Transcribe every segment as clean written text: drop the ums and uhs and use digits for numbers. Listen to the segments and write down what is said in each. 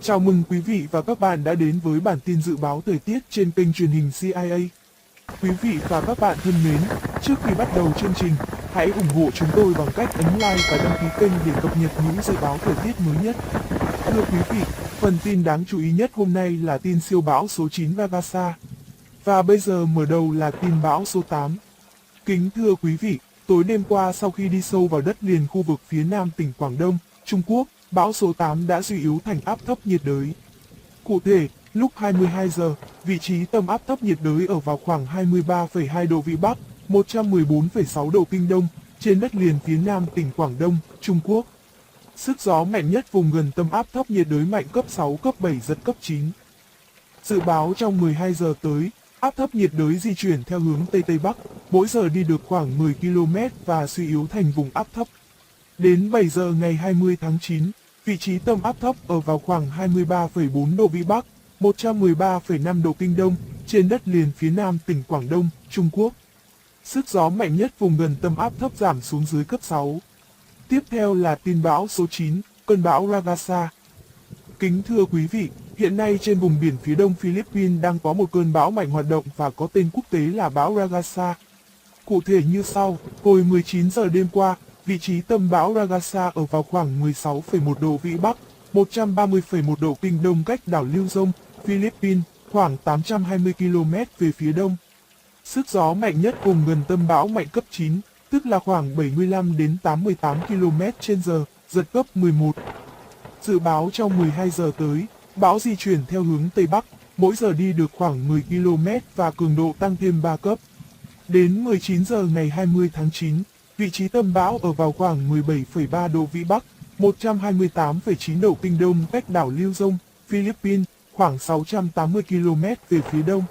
Chào mừng quý vị và các bạn đã đến với bản tin dự báo thời tiết trên kênh truyền hình CIA. Quý vị và các bạn thân mến, trước khi bắt đầu chương trình, hãy ủng hộ chúng tôi bằng cách ấn like và đăng ký kênh để cập nhật những dự báo thời tiết mới nhất. Thưa quý vị, phần tin đáng chú ý nhất hôm nay là tin siêu bão số 9 RAGASA. Và bây giờ mở đầu là tin bão số 8. Kính thưa quý vị, tối đêm qua sau khi đi sâu vào đất liền khu vực phía nam tỉnh Quảng Đông, Trung Quốc, bão số 8 đã suy yếu thành áp thấp nhiệt đới. Cụ thể, lúc 22 giờ, vị trí tâm áp thấp nhiệt đới ở vào khoảng 23,2 độ Vĩ Bắc, 114,6 độ Kinh Đông, trên đất liền phía nam tỉnh Quảng Đông, Trung Quốc. Sức gió mạnh nhất vùng gần tâm áp thấp nhiệt đới mạnh cấp 6, cấp 7, giật cấp 9. Dự báo trong 12 giờ tới, áp thấp nhiệt đới di chuyển theo hướng Tây Tây Bắc, mỗi giờ đi được khoảng 10 km và suy yếu thành vùng áp thấp. Đến 7 giờ ngày 20 tháng 9, vị trí tâm áp thấp ở vào khoảng 23,4 độ Vĩ Bắc, 113,5 độ Kinh Đông, trên đất liền phía nam tỉnh Quảng Đông, Trung Quốc. Sức gió mạnh nhất vùng gần tâm áp thấp giảm xuống dưới cấp 6. Tiếp theo là tin bão số 9, cơn bão RAGASA. Kính thưa quý vị, hiện nay trên vùng biển phía đông Philippines đang có một cơn bão mạnh hoạt động và có tên quốc tế là bão RAGASA. Cụ thể như sau, hồi 19 giờ đêm qua, vị trí tâm bão RAGASA ở vào khoảng 16,1 độ Vĩ Bắc, 130,1 độ Kinh Đông cách đảo Luzon, Philippines, khoảng 820 km về phía đông. Sức gió mạnh nhất vùng gần tâm bão mạnh cấp 9, tức là khoảng 75 đến 88 km/h, giật cấp 11. Dự báo trong 12 giờ tới, bão di chuyển theo hướng Tây Bắc, mỗi giờ đi được khoảng 10 km và cường độ tăng thêm 3 cấp. Đến 19 giờ ngày 20 tháng 9, vị trí tâm bão ở vào khoảng 17,3 độ Vĩ Bắc, 128,9 độ Kinh Đông cách đảo Luzon, Philippines, khoảng 680 km về phía đông.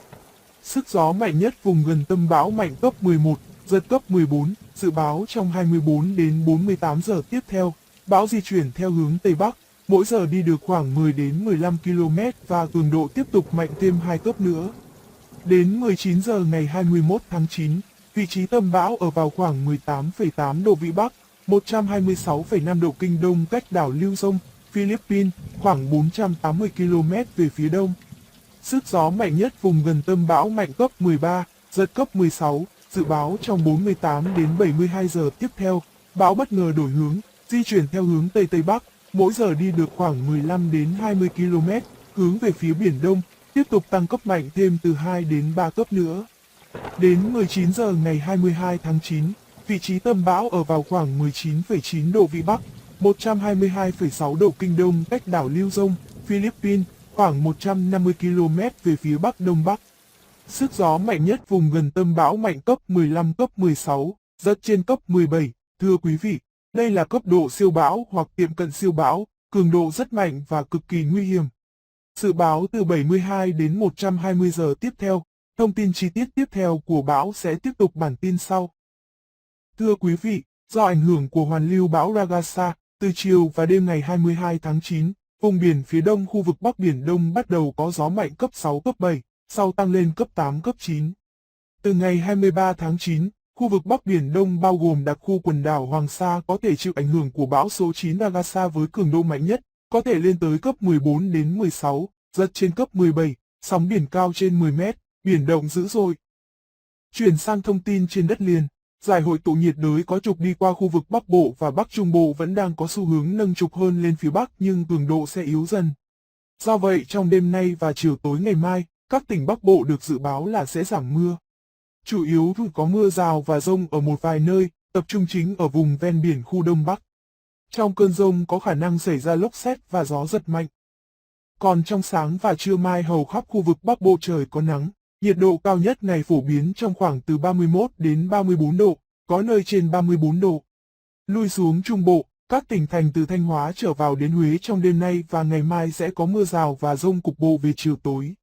Sức gió mạnh nhất vùng gần tâm bão mạnh cấp 11, giật cấp 14, dự báo trong 24 đến 48 giờ tiếp theo, bão di chuyển theo hướng Tây Bắc, mỗi giờ đi được khoảng 10 đến 15 km và cường độ tiếp tục mạnh thêm 2 cấp nữa. Đến 19 giờ ngày 21 tháng 9, vị trí tâm bão ở vào khoảng 18,8 độ Vĩ Bắc, 126,5 độ Kinh Đông cách đảo Luzon, Philippines, khoảng 480 km về phía đông. Sức gió mạnh nhất vùng gần tâm bão mạnh cấp 13, giật cấp 16, dự báo trong 48 đến 72 giờ tiếp theo, bão bất ngờ đổi hướng, di chuyển theo hướng Tây Tây Bắc, mỗi giờ đi được khoảng 15 đến 20 km, hướng về phía Biển Đông, tiếp tục tăng cấp mạnh thêm từ 2 đến 3 cấp nữa. Đến 19 giờ ngày 22 tháng 9, vị trí tâm bão ở vào khoảng 19,9 độ Vĩ Bắc, 122,6 độ Kinh Đông cách đảo Luzon, Philippines, khoảng 150 km về phía Bắc Đông Bắc. Sức gió mạnh nhất vùng gần tâm bão mạnh cấp 15, cấp 16, giật trên cấp 17. Thưa quý vị, đây là cấp độ siêu bão hoặc tiệm cận siêu bão, cường độ rất mạnh và cực kỳ nguy hiểm. Dự báo từ 72 đến 120 giờ tiếp theo, thông tin chi tiết tiếp theo của bão sẽ tiếp tục bản tin sau. Thưa quý vị, do ảnh hưởng của hoàn lưu bão RAGASA, từ chiều và đêm ngày 22 tháng 9, vùng biển phía đông khu vực Bắc Biển Đông bắt đầu có gió mạnh cấp 6, cấp 7, sau tăng lên cấp 8, cấp 9. Từ ngày 23 tháng 9, khu vực Bắc Biển Đông bao gồm đặc khu quần đảo Hoàng Sa có thể chịu ảnh hưởng của bão số 9 RAGASA với cường độ mạnh nhất, có thể lên tới cấp 14 đến 16, giật trên cấp 17, sóng biển cao trên 10 mét, biển động dữ dội. Chuyển sang thông tin trên đất liền, giải hội tụ nhiệt đới có trục đi qua khu vực Bắc Bộ và Bắc Trung Bộ vẫn đang có xu hướng nâng trục hơn lên phía Bắc nhưng cường độ sẽ yếu dần. Do vậy trong đêm nay và chiều tối ngày mai, các tỉnh Bắc Bộ được dự báo là sẽ giảm mưa. Chủ yếu có mưa rào và dông ở một vài nơi, tập trung chính ở vùng ven biển khu Đông Bắc. Trong cơn dông có khả năng xảy ra lốc sét và gió giật mạnh. Còn trong sáng và trưa mai hầu khắp khu vực Bắc Bộ trời có nắng, nhiệt độ cao nhất ngày phổ biến trong khoảng từ 31 đến 34 độ, có nơi trên 34 độ. Lui xuống Trung Bộ, các tỉnh thành từ Thanh Hóa trở vào đến Huế trong đêm nay và ngày mai sẽ có mưa rào và dông cục bộ về chiều tối.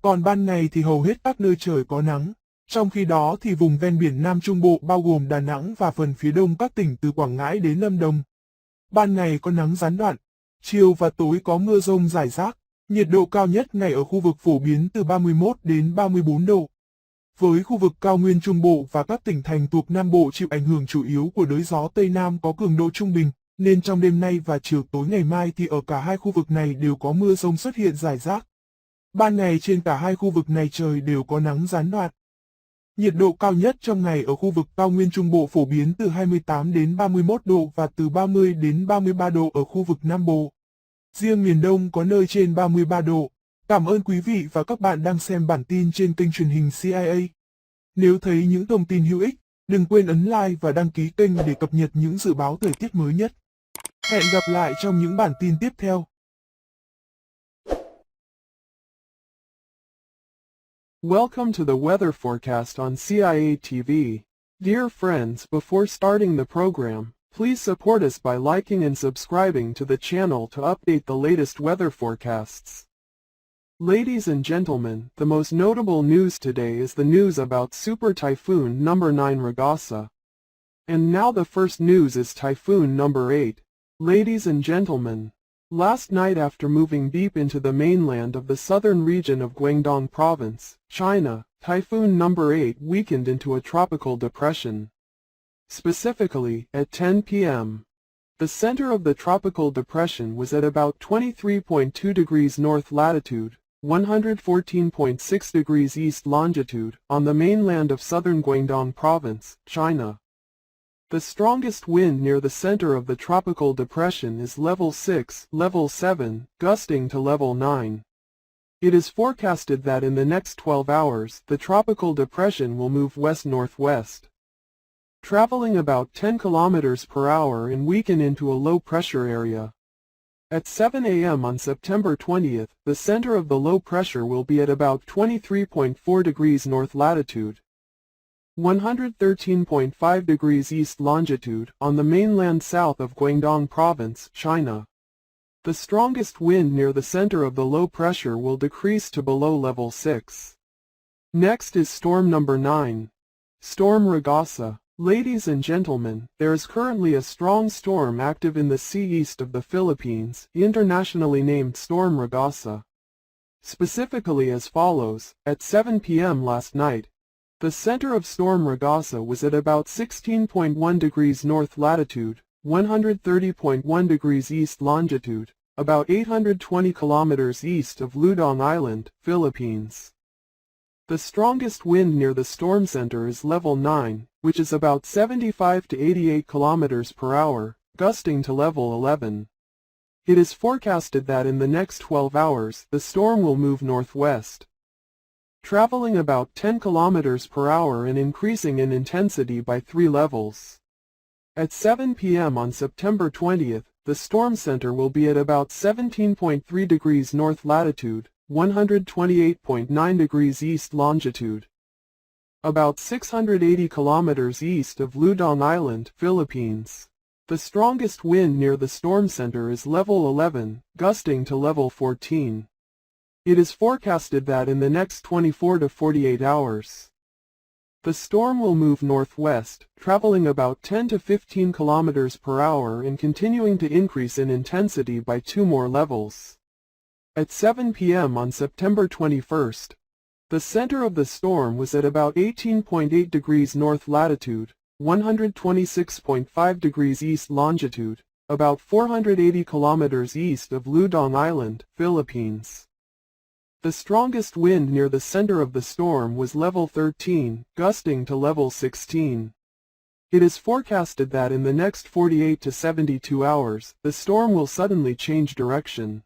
Còn ban ngày thì hầu hết các nơi trời có nắng. Trong khi đó thì vùng ven biển Nam Trung Bộ bao gồm Đà Nẵng và phần phía đông các tỉnh từ Quảng Ngãi đến Lâm Đồng. Ban ngày có nắng gián đoạn, chiều và tối có mưa dông rải rác, nhiệt độ cao nhất ngày ở khu vực phổ biến từ 31 đến 34 độ. Với khu vực cao nguyên Trung Bộ và các tỉnh thành thuộc Nam Bộ chịu ảnh hưởng chủ yếu của đới gió Tây Nam có cường độ trung bình, nên trong đêm nay và chiều tối ngày mai thì ở cả hai khu vực này đều có mưa rông xuất hiện rải rác. Ban ngày trên cả hai khu vực này trời đều có nắng gián đoạn. Nhiệt độ cao nhất trong ngày ở khu vực cao nguyên Trung Bộ phổ biến từ 28 đến 31 độ và từ 30 đến 33 độ ở khu vực Nam Bộ. Riêng miền Đông có nơi trên 33 độ. Cảm ơn quý vị và các bạn đang xem bản tin trên kênh truyền hình CIA. Nếu thấy những thông tin hữu ích, đừng quên ấn like và đăng ký kênh để cập nhật những dự báo thời tiết mới nhất. Hẹn gặp lại trong những bản tin tiếp theo. Welcome to the weather forecast on CIA TV. Dear friends, before starting the program, please support us by liking and subscribing to the channel to update the latest weather forecasts. Ladies and gentlemen, the most notable news today is the news about Super Typhoon No. 9 RAGASA. And now the first news is Typhoon No. 8. Ladies and gentlemen, last night after moving deep into the mainland of the southern region of Guangdong Province, China, Typhoon No. 8 weakened into a tropical depression. Specifically, at 10 p.m. The center of the tropical depression was at about 23.2 degrees north latitude, 114.6 degrees east longitude, on the mainland of southern Guangdong Province, China. The strongest wind near the center of the tropical depression is level 6, level 7, gusting to level 9. It is forecasted that in the next 12 hours, the tropical depression will move west-northwest, traveling about 10 kilometers per hour and weaken into a low-pressure area. At 7 a.m. on September 20th, the center of the low pressure will be at about 23.4 degrees north latitude, 113.5 degrees east longitude, on the mainland south of Guangdong Province, China. The strongest wind near the center of the low pressure will decrease to below level 6. Next is Storm No. 9. Storm RAGASA. Ladies and gentlemen, there is currently a strong storm active in the sea east of the Philippines, internationally named Storm RAGASA. Specifically as follows: at 7 p.m. last night, the center of Storm RAGASA was at about 16.1 degrees north latitude, 130.1 degrees east longitude, about 820 kilometers east of Luzon Island, Philippines. The strongest wind near the storm center is level 9, which is about 75 to 88 kilometers per hour, gusting to level 11. It is forecasted that in the next 12 hours, the storm will move northwest, traveling about 10 kilometers per hour and increasing in intensity by 3 levels. At 7 p.m. on September 20th, the storm center will be at about 17.3 degrees north latitude, 128.9 degrees east longitude, about 680 kilometers east of Luzon Island, Philippines. The strongest wind near the storm center is level 11, gusting to level 14. It is forecasted that in the next 24 to 48 hours, the storm will move northwest, traveling about 10 to 15 kilometers per hour and continuing to increase in intensity by 2 more levels. At 7 p.m. on September 21st, the center of the storm was at about 18.8 degrees north latitude, 126.5 degrees east longitude, about 480 kilometers east of Luzon Island, Philippines. The strongest wind near the center of the storm was level 13, gusting to level 16. It is forecasted that in the next 48 to 72 hours, the storm will suddenly change direction,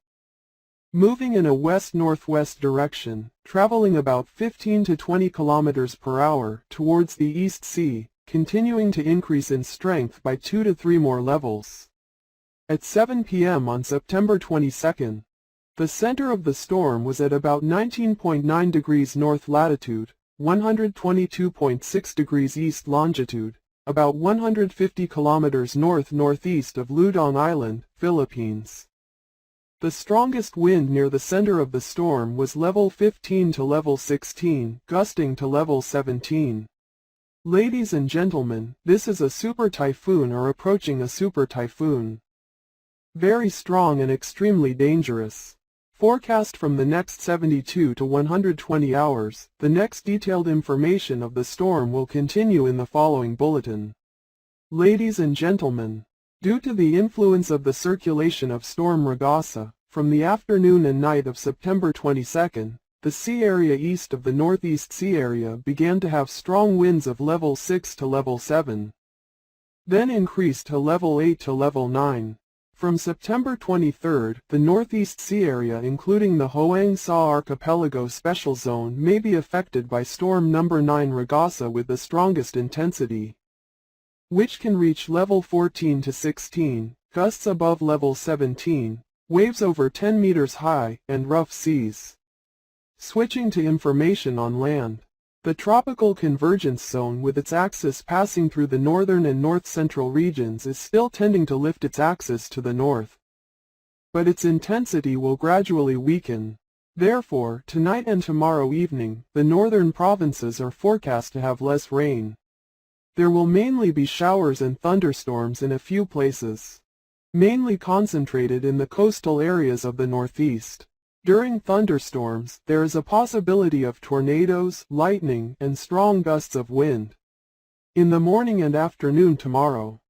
moving in a west-northwest direction, traveling about 15 to 20 kilometers per hour towards the East Sea, continuing to increase in strength by 2 to 3 more levels. At 7 p.m. on September 22nd, the center of the storm was at about 19.9 degrees north latitude, 122.6 degrees east longitude, about 150 kilometers north-northeast of Luzon Island, Philippines. The strongest wind near the center of the storm was level 15 to level 16, gusting to level 17. Ladies and gentlemen, this is a super typhoon or approaching a super typhoon. Very strong and extremely dangerous. Forecast from the next 72 to 120 hours. The next detailed information of the storm will continue in the following bulletin. Ladies and gentlemen, Due to the influence of the circulation of storm RAGASA, from the afternoon and night of September 22nd, the sea area east of the Northeast Sea Area began to have strong winds of level 6 to level 7. Then increased to level 8 to level 9. From September 23rd, the Northeast Sea Area including the Hoang Sa Archipelago Special Zone may be affected by storm number 9 RAGASA with the strongest intensity, which can reach level 14 to 16, gusts above level 17, waves over 10 meters high, and rough seas. Switching to information on land. The tropical convergence zone with its axis passing through the northern and north-central regions is still tending to lift its axis to the north, but its intensity will gradually weaken. Therefore, tonight and tomorrow evening, the northern provinces are forecast to have less rain. There will mainly be showers and thunderstorms in a few places, mainly concentrated in the coastal areas of the northeast. During thunderstorms, there is a possibility of tornadoes, lightning, and strong gusts of wind. In the morning and afternoon tomorrow,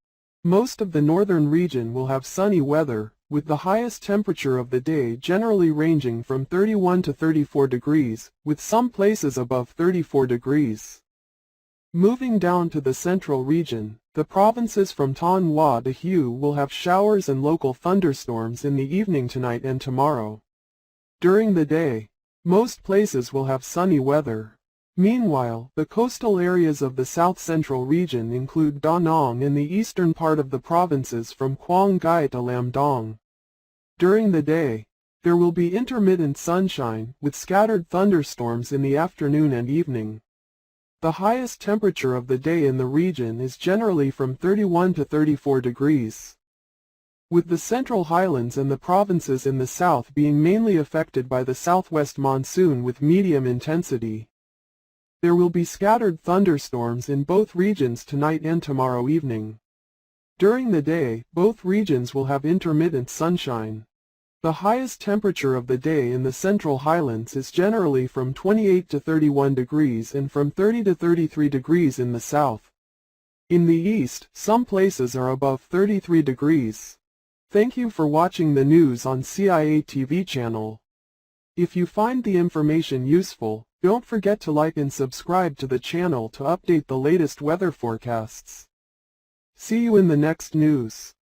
most of the northern region will have sunny weather, with the highest temperature of the day generally ranging from 31 to 34 degrees, with some places above 34 degrees. Moving down to the central region, the provinces from Thanh Hoa to Hue will have showers and local thunderstorms in the evening tonight and tomorrow. During the day, most places will have sunny weather. Meanwhile, the coastal areas of the south-central region include Da Nang and the eastern part of the provinces from Quang Ngai to Lam Dong. During the day, there will be intermittent sunshine, with scattered thunderstorms in the afternoon and evening. The highest temperature of the day in the region is generally from 31 to 34 degrees. With the Central Highlands and the provinces in the south being mainly affected by the southwest monsoon with medium intensity. There will be scattered thunderstorms in both regions tonight and tomorrow evening. During the day, both regions will have intermittent sunshine. The highest temperature of the day in the Central Highlands is generally from 28 to 31 degrees and from 30 to 33 degrees in the south. In the east, some places are above 33 degrees. Thank you for watching the news on CIA TV channel. If you find the information useful, don't forget to like and subscribe to the channel to update the latest weather forecasts. See you in the next news.